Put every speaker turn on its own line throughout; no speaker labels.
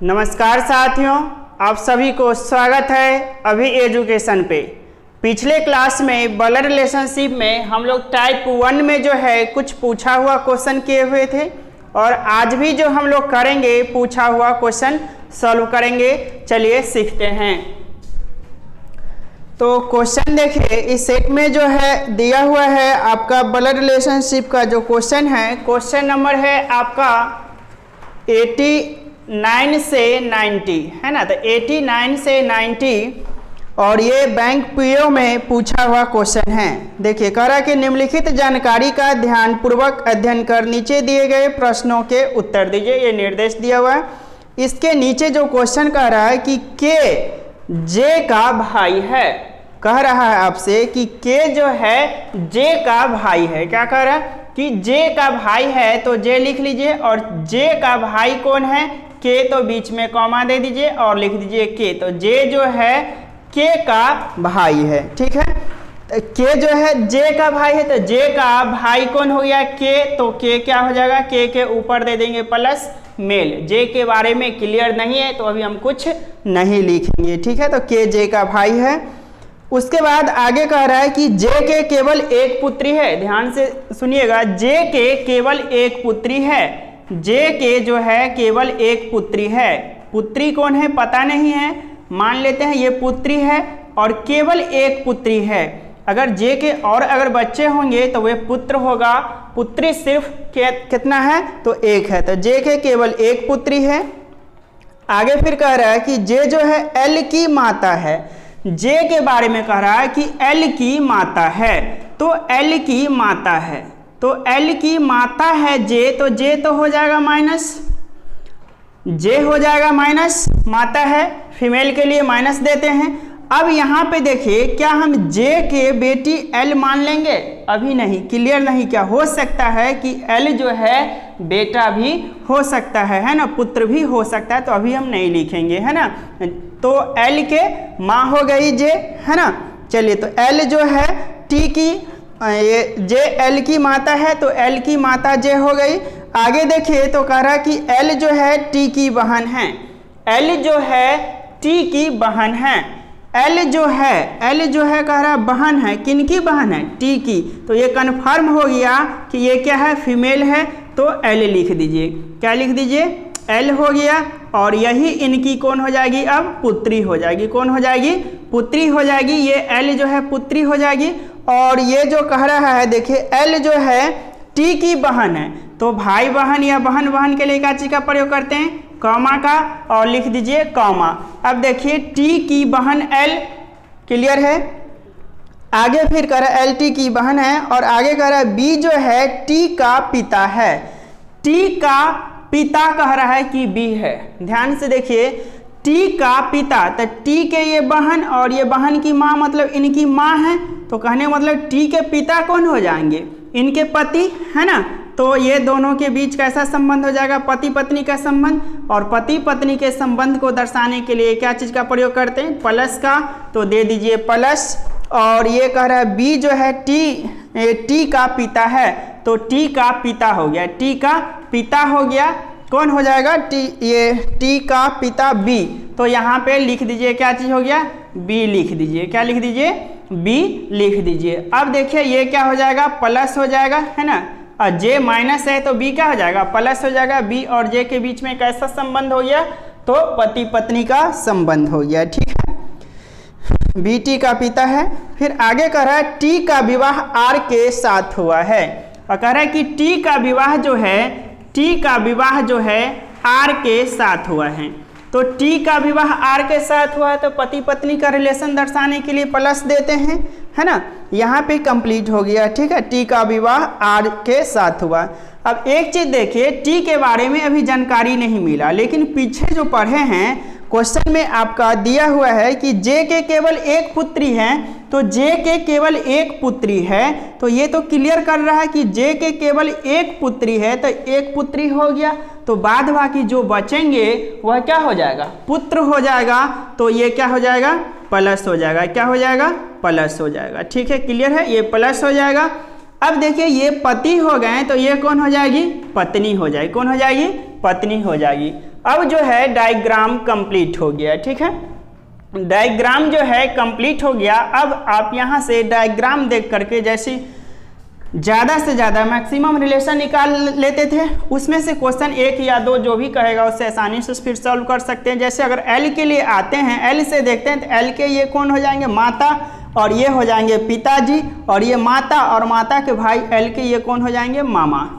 नमस्कार साथियों, आप सभी को स्वागत है अभी एजुकेशन पे। पिछले क्लास में ब्लड रिलेशनशिप में हम लोग टाइप 1 में जो है कुछ पूछा हुआ क्वेश्चन किए हुए थे और आज भी जो हम लोग करेंगे पूछा हुआ क्वेश्चन सॉल्व करेंगे। चलिए सीखते हैं। तो क्वेश्चन देखिए, इस सेट में जो है दिया हुआ है आपका ब्लड रिलेशनशिप का जो क्वेश्चन है, क्वेश्चन नंबर है आपका 89 से 90 है ना। तो 89 से 90 और ये बैंक पीओ में पूछा हुआ क्वेश्चन है। देखिए, कह रहा है कि निम्नलिखित जानकारी का ध्यानपूर्वक अध्ययन कर नीचे दिए गए प्रश्नों के उत्तर दीजिए। ये निर्देश दिया हुआ है। इसके नीचे जो क्वेश्चन कह रहा है कि के जे का भाई है, कह रहा है आपसे कि के जो है जे का भाई है। क्या कह रहा है कि जे का भाई है, तो जे लिख लीजिए और जे का भाई कौन है, के, तो बीच में कॉमा दे दीजिए और लिख दीजिए के। तो जे जो है के का भाई है, ठीक है। के जो है जे का भाई है, तो जे का भाई कौन हो गया, के। तो के क्या हो जाएगा, के ऊपर दे देंगे प्लस मेल। जे के बारे में क्लियर नहीं है तो अभी हम कुछ नहीं लिखेंगे, ठीक है। तो के जे का भाई है। उसके बाद आगे कह रहा है कि जे के केवल एक पुत्री है। ध्यान से सुनिएगा, जे के केवल एक पुत्री है। जे के जो है केवल एक पुत्री है। पुत्री कौन है पता नहीं है, मान लेते हैं ये पुत्री है और केवल एक पुत्री है। अगर जे के और अगर बच्चे होंगे तो वे पुत्र होगा। पुत्री सिर्फ कितना है, तो एक है। तो जे के केवल एक पुत्री है। आगे फिर कह रहा है कि जे जो है एल की माता है। जे के बारे में कह रहा है कि एल की माता है, तो एल की माता है, तो एल की माता है जे, तो जे तो हो जाएगा माइनस, जे हो जाएगा माइनस, माता है, फीमेल के लिए माइनस देते हैं। अब यहाँ पे देखिए, क्या हम जे के बेटी एल मान लेंगे, अभी नहीं, क्लियर नहीं। क्या हो सकता है कि एल जो है बेटा भी हो सकता है ना, पुत्र भी हो सकता है, तो अभी हम नहीं लिखेंगे, है ना। तो एल के माँ हो गई जे, है ना। चलिए, तो एल जो है टी की, ये जे एल की माता है, तो एल की माता जे हो गई। आगे देखिए तो कह रहा कि एल जो है टी की बहन है। एल जो है टी की बहन है। एल जो है कह रहा बहन है, किन की बहन है, टी की। तो ये कन्फर्म हो गया कि ये क्या है, फीमेल है, तो एल लिख दीजिए। क्या लिख दीजिए, एल हो गया। और यही इनकी कौन हो जाएगी, अब पुत्री हो जाएगी। कौन हो जाएगी, पुत्री हो जाएगी। ये एल जो है पुत्री हो जाएगी। और ये जो कह रहा है देखिए, एल जो है टी की बहन है, तो भाई बहन या बहन बहन के लिए क्या चीज का प्रयोग करते हैं, कॉमा का, और लिख दीजिए कॉमा। अब देखिए टी की बहन एल, क्लियर है। आगे फिर कह रहा है एल टी की बहन है, और आगे कह रहा है बी जो है टी का पिता है। टी का पिता कह रहा है कि बी है। ध्यान से देखिए, टी का पिता, तो टी के ये बहन और ये बहन की माँ, मतलब इनकी माँ है। तो कहने मतलब टी के पिता कौन हो जाएंगे, इनके पति, है ना। तो ये दोनों के बीच कैसा संबंध हो जाएगा, पति पत्नी का संबंध। और पति पत्नी के संबंध को दर्शाने के लिए क्या चीज़ का प्रयोग करते हैं, प्लस का, तो दे दीजिए प्लस। और ये कह रहा है बी जो है टी का पिता है, तो टी का पिता हो गया, टी का पिता हो गया। कौन हो जाएगा, ये टी का पिता बी। तो यहाँ पे लिख दीजिए क्या चीज़ हो गया, बी लिख दीजिए। क्या लिख दीजिए, बी लिख दीजिए। अब देखिए ये क्या हो जाएगा, प्लस हो जाएगा, है ना। और जे माइनस है तो बी क्या हो जाएगा, प्लस हो जाएगा। बी और जे के बीच में कैसा संबंध हो गया, तो पति पत्नी का संबंध हो गया, ठीक है। बी टी का पिता है। फिर आगे कह रहा है टी का विवाह आर के साथ हुआ है, और कह रहा है कि टी का विवाह जो है आर के साथ हुआ है। तो टी का विवाह आर के साथ हुआ है, तो पति पत्नी का रिलेशन दर्शाने के लिए प्लस देते हैं, है ना। यहाँ पे कंप्लीट हो गया, ठीक है। टी का विवाह आर के साथ हुआ। अब एक चीज देखिए, टी के बारे में अभी जानकारी नहीं मिला, लेकिन पीछे जो पढ़े हैं क्वेश्चन में आपका दिया हुआ है कि जे के केवल एक पुत्री है, तो जे के केवल एक पुत्री है, तो ये तो क्लियर कर रहा है कि जे के केवल एक पुत्री है, तो एक पुत्री हो गया। तो बाद बाकी जो बचेंगे वह क्या हो जाएगा, पुत्र हो जाएगा। तो ये क्या हो जाएगा, प्लस हो जाएगा। क्या हो जाएगा, प्लस हो जाएगा, ठीक है, क्लियर है, ये प्लस हो जाएगा। अब देखिए ये पति हो गए, तो ये कौन हो जाएगी, पत्नी हो जाएगी। कौन हो जाएगी, पत्नी हो जाएगी। अब जो है डायग्राम कंप्लीट हो गया, ठीक है। डायग्राम जो है कंप्लीट हो गया। अब आप यहाँ से डायग्राम देख करके जैसे ज़्यादा से ज़्यादा मैक्सिमम रिलेशन निकाल लेते थे, उसमें से क्वेश्चन एक या दो जो भी कहेगा उससे आसानी से फिर सॉल्व कर सकते हैं। जैसे अगर एल के लिए आते हैं, एल से देखते हैं तो एल के ये कौन हो जाएंगे, माता, और ये हो जाएंगे पिताजी, और ये माता और माता के भाई एल के ये कौन हो जाएंगे, मामा,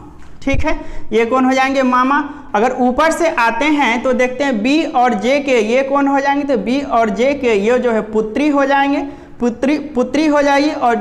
ठीक है, ये कौन हो जाएंगे, मामा। अगर ऊपर से आते हैं तो देखते हैं बी और जे के ये कौन हो जाएंगे, तो बी और जे के ये जो है पुत्री हो जाएंगे, पुत्री हो जाएगी, और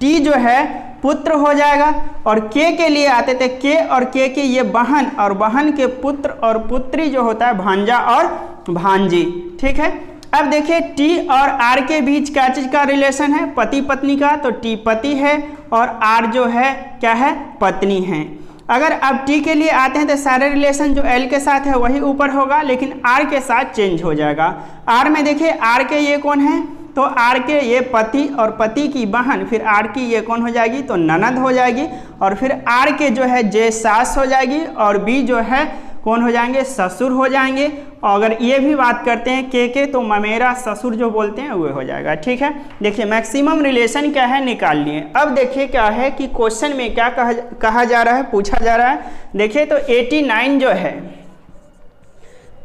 टी जो है पुत्र हो जाएगा। और के लिए आते थे, के और के ये बहन, और बहन के पुत्र और पुत्री जो होता है भांजा और भांजी, ठीक है। अब देखिए टी और आर के बीच क्या चीज़ का रिलेशन है, पति पत्नी का, तो टी पति है और आर जो है क्या है, पत्नी है। अगर अब टी के लिए आते हैं तो सारे रिलेशन जो एल के साथ है वही ऊपर होगा, लेकिन आर के साथ चेंज हो जाएगा। आर में देखिए आर के ये कौन है, तो आर के ये पति और पति की बहन, फिर आर की ये कौन हो जाएगी, तो ननद हो जाएगी, और फिर आर के जो है जे सास हो जाएगी, और बी जो है कौन हो जाएंगे, ससुर हो जाएंगे। और अगर ये भी बात करते हैं के तो ममेरा ससुर जो बोलते हैं वो हो जाएगा, ठीक है। देखिए मैक्सिमम रिलेशन क्या है निकाल लिए। अब देखिए क्या है कि क्वेश्चन में क्या कहा जा रहा है, पूछा जा रहा है। देखिए तो 89 जो है,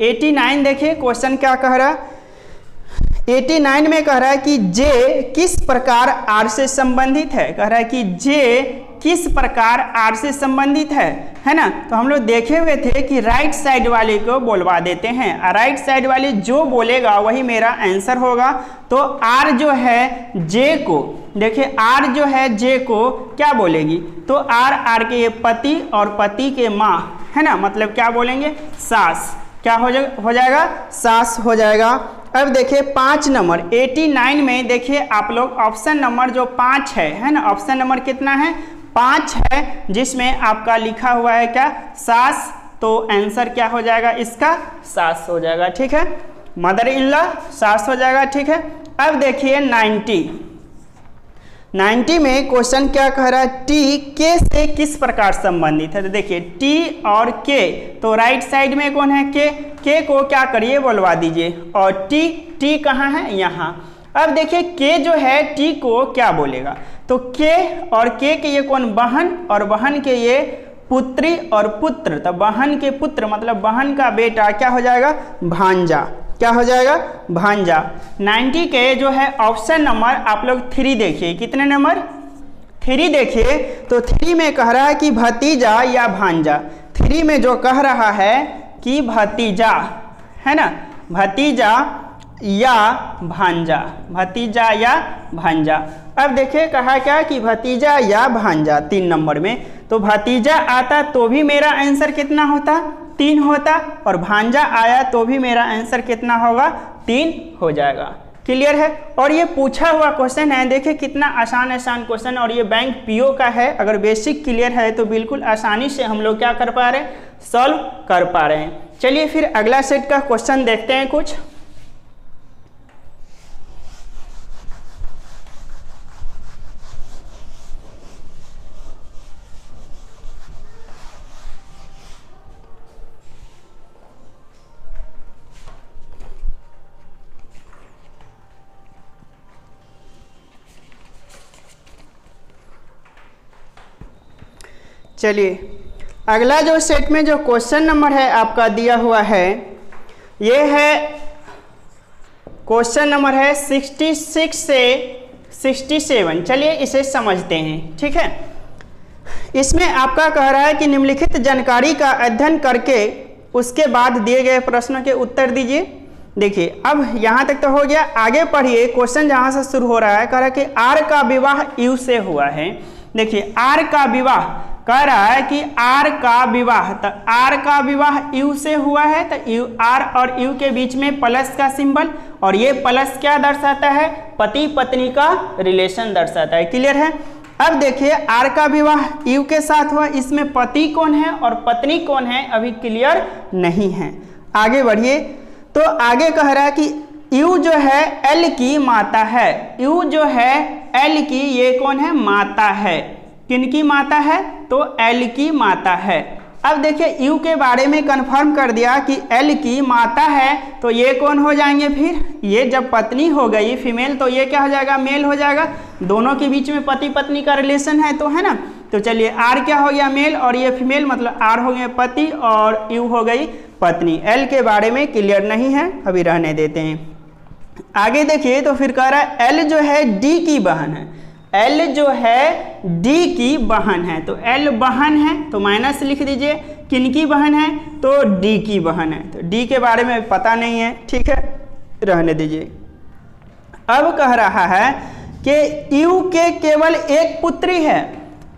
89 देखिए क्वेश्चन क्या कह रहा है, 89 में कह रहा है कि जे किस प्रकार आर से संबंधित है, कह रहा है कि जे किस प्रकार आर से संबंधित है ना। तो हम लोग देखे हुए थे कि राइट साइड वाले को बोलवा देते हैं, राइट साइड वाले जो बोलेगा वही मेरा आंसर होगा। तो आर जो है जे को, देखिए आर जो है जे को क्या बोलेगी, तो आर के ये पति और पति के माँ है ना, मतलब क्या बोलेंगे, सास, क्या हो जाएगा, सास हो जाएगा। अब देखिए 5 नंबर 89 में देखिए आप लोग ऑप्शन नंबर जो 5 है ना, ऑप्शन नंबर कितना है, 5 है, जिसमें आपका लिखा हुआ है क्या, सास, तो आंसर क्या हो जाएगा इसका, सास हो जाएगा, ठीक है, मदर इन लॉ सास हो जाएगा, ठीक है। अब देखिए 90 में क्वेश्चन क्या कह रहा है, टी के से किस प्रकार संबंधित है। तो देखिए टी और के, तो राइट साइड में कौन है, के को क्या करिए बोलवा दीजिए, और टी कहाँ है, यहाँ। अब देखिए के जो है टी को क्या बोलेगा, तो के और के ये कौन, बहन, और बहन के ये पुत्री और पुत्र, तो बहन के पुत्र मतलब बहन का बेटा क्या हो जाएगा, भांजा, क्या हो जाएगा, भांजा। 90 के जो है ऑप्शन नंबर आप लोग 3 देखिए, कितने नंबर, 3 देखिए। तो 3 में कह रहा है कि भतीजा या भांजा, 3 में जो कह रहा है कि भतीजा है ना, भतीजा या भांजा, भतीजा या भांजा। अब देखिए कहा क्या कि भतीजा या भांजा 3 नंबर में, तो भतीजा आता तो भी मेरा आंसर कितना होता, 3 होता, और भांजा आया तो भी मेरा आंसर कितना होगा, 3 हो जाएगा। क्लियर है। और ये पूछा हुआ क्वेश्चन है, देखिए कितना आसान क्वेश्चन, और ये बैंक पीओ का है। अगर बेसिक क्लियर है तो बिल्कुल आसानी से हम लोग क्या कर पा रहे हैं, सॉल्व कर पा रहे हैं। चलिए फिर अगला सेट का क्वेश्चन देखते हैं कुछ। चलिए अगला जो सेट में जो क्वेश्चन नंबर है आपका दिया हुआ है, ये है क्वेश्चन नंबर है 66 से 67। चलिए इसे समझते हैं, ठीक है। इसमें आपका कह रहा है कि निम्नलिखित जानकारी का अध्ययन करके उसके बाद दिए गए प्रश्नों के उत्तर दीजिए। देखिए अब यहाँ तक तो हो गया, आगे पढ़िए। क्वेश्चन जहाँ से शुरू हो रहा है, कह रहा है कि आर का विवाह यू से हुआ है। देखिए आर का विवाह कह रहा है कि आर का विवाह, तो आर का विवाह यू से हुआ है, तो यू, आर और यू के बीच में प्लस का सिंबल, और ये प्लस क्या दर्शाता है, पति पत्नी का रिलेशन दर्शाता है। क्लियर है। अब देखिए आर का विवाह यू के साथ हुआ, इसमें पति कौन है और पत्नी कौन है अभी क्लियर नहीं है। आगे बढ़िए, तो आगे कह रहा है कि यू जो है एल की माता है, यू जो है एल की ये कौन है, माता है। किनकी माता है, तो एल की माता है। अब देखिए यू के बारे में कंफर्म कर दिया कि एल की माता है, तो ये कौन हो जाएंगे, फिर ये जब पत्नी हो गई फीमेल तो ये क्या हो जाएगा, मेल हो जाएगा। दोनों के बीच में पति पत्नी का रिलेशन है तो, है ना। तो चलिए आर क्या हो गया, मेल, और ये फीमेल, मतलब आर हो गए पति और यू हो गई पत्नी। एल के बारे में क्लियर नहीं है, अभी रहने देते हैं। आगे देखिए तो फिर कह रहा है एल जो है डी की बहन है, एल जो है डी की बहन है, तो एल बहन है तो माइनस लिख दीजिए। किनकी बहन है, तो डी की बहन है, तो डी के बारे में पता नहीं है, ठीक है, रहने दीजिए। अब कह रहा है कि यू के केवल एक पुत्री है,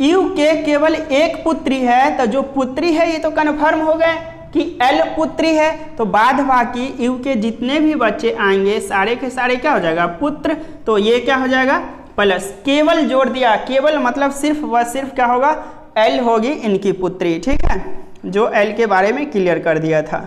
यू के केवल एक पुत्री है, तो जो पुत्री है ये तो कन्फर्म हो गए कि एल पुत्री है, तो बाद बाकी यू के जितने भी बच्चे आएंगे सारे के सारे क्या हो जाएगा, पुत्र। तो ये क्या हो जाएगा, प्लस केवल जोड़ दिया, केवल मतलब सिर्फ व सिर्फ क्या होगा, एल होगी इनकी पुत्री, ठीक है, जो एल के बारे में क्लियर कर दिया था।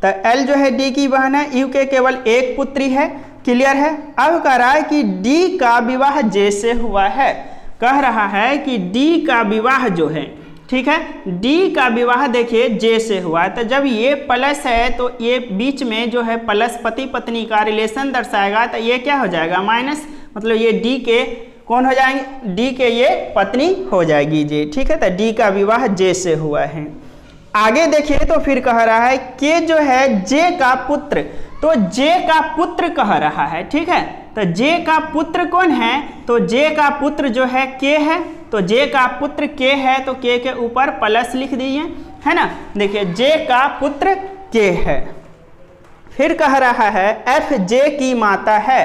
तो एल जो है डी की बहन है, यू के केवल एक पुत्री है, क्लियर है। अब कह रहा है कि डी का विवाह जे से हुआ है, कह रहा है कि डी का विवाह जो है, ठीक है, डी का विवाह देखिए जे से हुआ है, तो जब ये प्लस है तो ये बीच में जो है प्लस पति पत्नी का रिलेशन दर्शाएगा, तो ये क्या हो जाएगा, माइनस, मतलब ये डी के कौन हो जाएंगे, डी के ये पत्नी हो जाएगी जे, ठीक है। तो डी का विवाह जे से हुआ है। आगे देखिए तो फिर कह रहा है के जो है जे का पुत्र, तो जे का पुत्र कह रहा है, ठीक है, तो जे का पुत्र कौन है, तो जे का पुत्र जो है के है, तो जे का पुत्र के है, तो के ऊपर प्लस लिख दीजिए, है ना। देखिए जे का पुत्र के है। फिर कह रहा है एफ जे की माता है,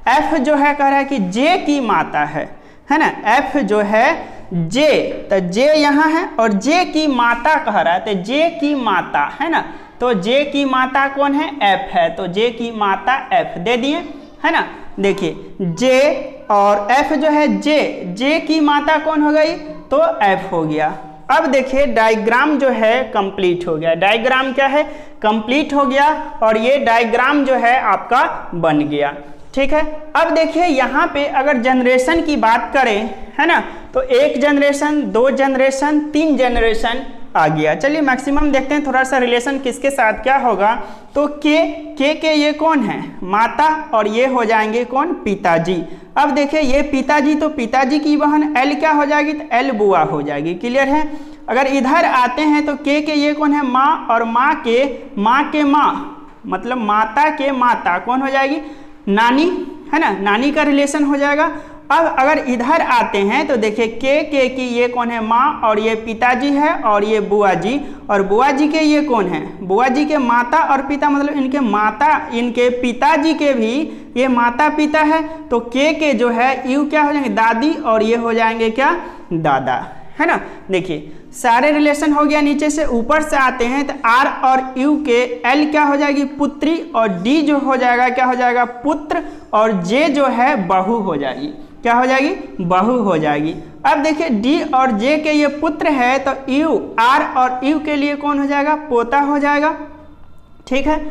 एफ जो है कह रहा है कि जे की माता है ना, एफ जो है जे, तो जे यहाँ है और जे की माता कह रहा है, तो जे की माता, है ना, तो जे की माता कौन है, एफ है, तो जे की माता एफ दे दिए, है ना। देखिए जे और एफ जो है जे की माता कौन हो गई, तो एफ हो गया। अब देखिए डायग्राम जो है कंप्लीट हो गया, डायग्राम क्या है, कंप्लीट हो गया, और ये डायग्राम जो है आपका बन गया, ठीक है। अब देखिए यहाँ पे अगर जनरेशन की बात करें, है ना, तो एक जनरेशन, दो जनरेशन, तीन जनरेशन आ गया। चलिए मैक्सिमम देखते हैं थोड़ा सा रिलेशन किसके साथ क्या होगा, तो के ये कौन है, माता, और ये हो जाएंगे कौन, पिताजी। अब देखिए ये पिताजी, तो पिताजी की बहन एल क्या हो जाएगी, तो एल बुआ हो जाएगी, क्लियर है। अगर इधर आते हैं तो के ये कौन है, माँ, और माँ के माँ, मतलब माता के माता कौन हो जाएगी, नानी, है ना, नानी का रिलेशन हो जाएगा। अब अगर इधर आते हैं तो देखिए के की ये कौन है, माँ, और ये पिताजी है, और ये बुआ जी, और बुआ जी के ये कौन है, बुआ जी के माता और पिता, मतलब इनके माता, इनके पिताजी के भी ये माता पिता है, तो के जो है यू क्या हो जाएंगे, दादी, और ये हो जाएंगे क्या, दादा, है ना। देखिए सारे रिलेशन हो गया, नीचे से ऊपर से आते हैं तो आर और यू के एल क्या हो जाएगी, पुत्री, और डी जो हो जाएगा क्या हो जाएगा, पुत्र, और जे जो है बहू हो जाएगी, क्या हो जाएगी, बहू हो जाएगी। अब देखिए डी और जे के ये पुत्र है, तो यू, आर और यू के लिए कौन हो जाएगा, पोता हो जाएगा, ठीक है।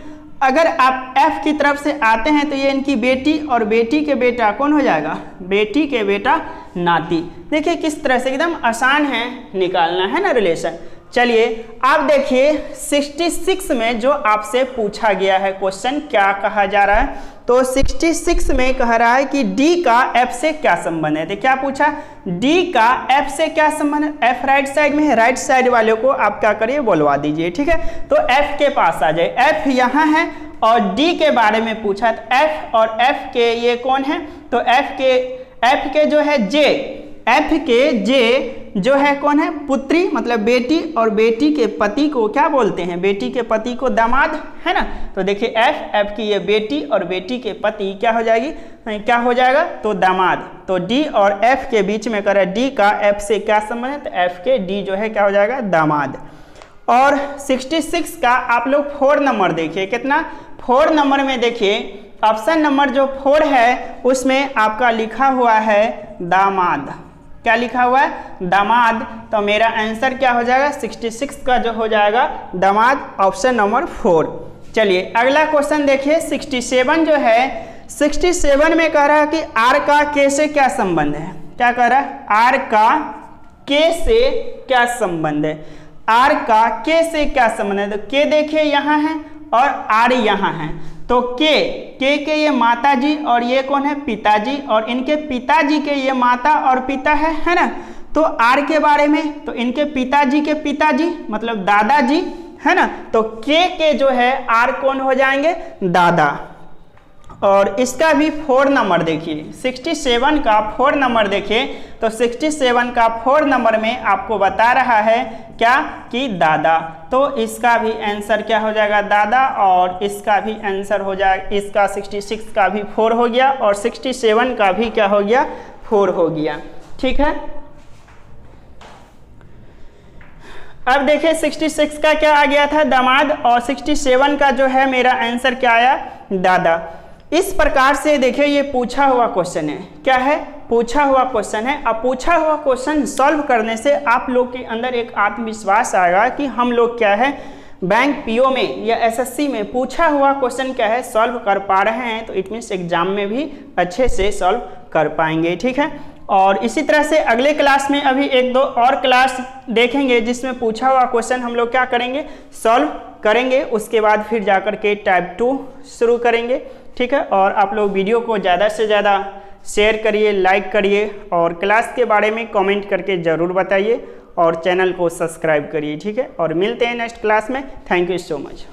अगर आप एफ की तरफ से आते हैं तो ये इनकी बेटी, और बेटी के बेटा कौन हो जाएगा, बेटी के बेटा नाती। देखिए किस तरह से एकदम आसान है निकालना, है ना रिलेशन। चलिए आप देखिए 66 में जो आपसे पूछा गया है क्वेश्चन क्या कहा जा रहा है, तो 66 में कह रहा है कि डी का एफ से क्या संबंध है। तो क्या पूछा, डी का एफ से क्या संबंध है, एफ राइट साइड में है, राइट साइड वाले को आप क्या करिए बोलवा दीजिए, ठीक है। तो एफ के पास आ जाए, एफ यहाँ है, और डी के बारे में पूछा, तो एफ और एफ के ये कौन है, तो एफ के जो है जे, एफ के जे जो है कौन है, पुत्री, मतलब बेटी, और बेटी के पति को क्या बोलते हैं, बेटी के पति को दामाद, है ना। तो देखिए एफ की ये बेटी, और बेटी के पति क्या हो जाएगी, क्या हो जाएगा, तो दामाद। तो डी और एफ के बीच में करें, डी का एफ से क्या संबंध है, तो एफ के डी जो है क्या हो जाएगा, दामाद। और 66 का आप लोग 4 नंबर देखिए, कितना, 4 नंबर में देखिए ऑप्शन नंबर जो 4 है उसमें आपका लिखा हुआ है दामाद, क्या लिखा हुआ है, दामाद। तो मेरा आंसर क्या हो जाएगा, 66 का जो हो जाएगा दामाद, ऑप्शन नंबर 4। चलिए अगला क्वेश्चन देखिए 67 जो है, 67 में कह रहा है कि आर का के से क्या संबंध है, क्या कह रहा है, आर का के से क्या संबंध है। आर का के से क्या संबंध है? तो के देखिए यहाँ है और आर यहाँ है, तो के ये माता जी और ये कौन है? पिताजी, और इनके पिताजी के ये माता और पिता है ना। तो आर के बारे में, तो इनके पिताजी के पिताजी मतलब दादाजी, है ना। तो के जो है आर कौन हो जाएंगे? दादा। और इसका भी 4 नंबर देखिए, 67 का 4 नंबर देखिए, तो 67 का 4 नंबर में आपको बता रहा है क्या कि दादा। तो इसका भी आंसर क्या हो जाएगा? दादा। और इसका भी आंसर हो जाएगा, इसका 66 का भी 4 हो गया और 67 का भी क्या हो गया? 4 हो गया। ठीक है, अब देखिए 66 का क्या आ गया था? दामाद, और 67 का जो है मेरा आंसर क्या आया? दादा। इस प्रकार से देखिए ये पूछा हुआ क्वेश्चन है। क्या है? पूछा हुआ क्वेश्चन है। अब पूछा हुआ क्वेश्चन सॉल्व करने से आप लोग के अंदर एक आत्मविश्वास आएगा कि हम लोग क्या है बैंक पीओ में या एसएससी में पूछा हुआ क्वेश्चन क्या है सॉल्व कर पा रहे हैं, तो इट मीन्स एग्जाम में भी अच्छे से सॉल्व कर पाएंगे। ठीक है, और इसी तरह से अगले क्लास में अभी 1-2 और क्लास देखेंगे जिसमें पूछा हुआ क्वेश्चन हम लोग क्या करेंगे? सॉल्व करेंगे। उसके बाद फिर जाकर के टाइप 2 शुरू करेंगे। ठीक है, और आप लोग वीडियो को ज़्यादा से ज़्यादा शेयर करिए, लाइक करिए, और क्लास के बारे में कमेंट करके ज़रूर बताइए, और चैनल को सब्सक्राइब करिए। ठीक है, और मिलते हैं नेक्स्ट क्लास में। Thank you so much.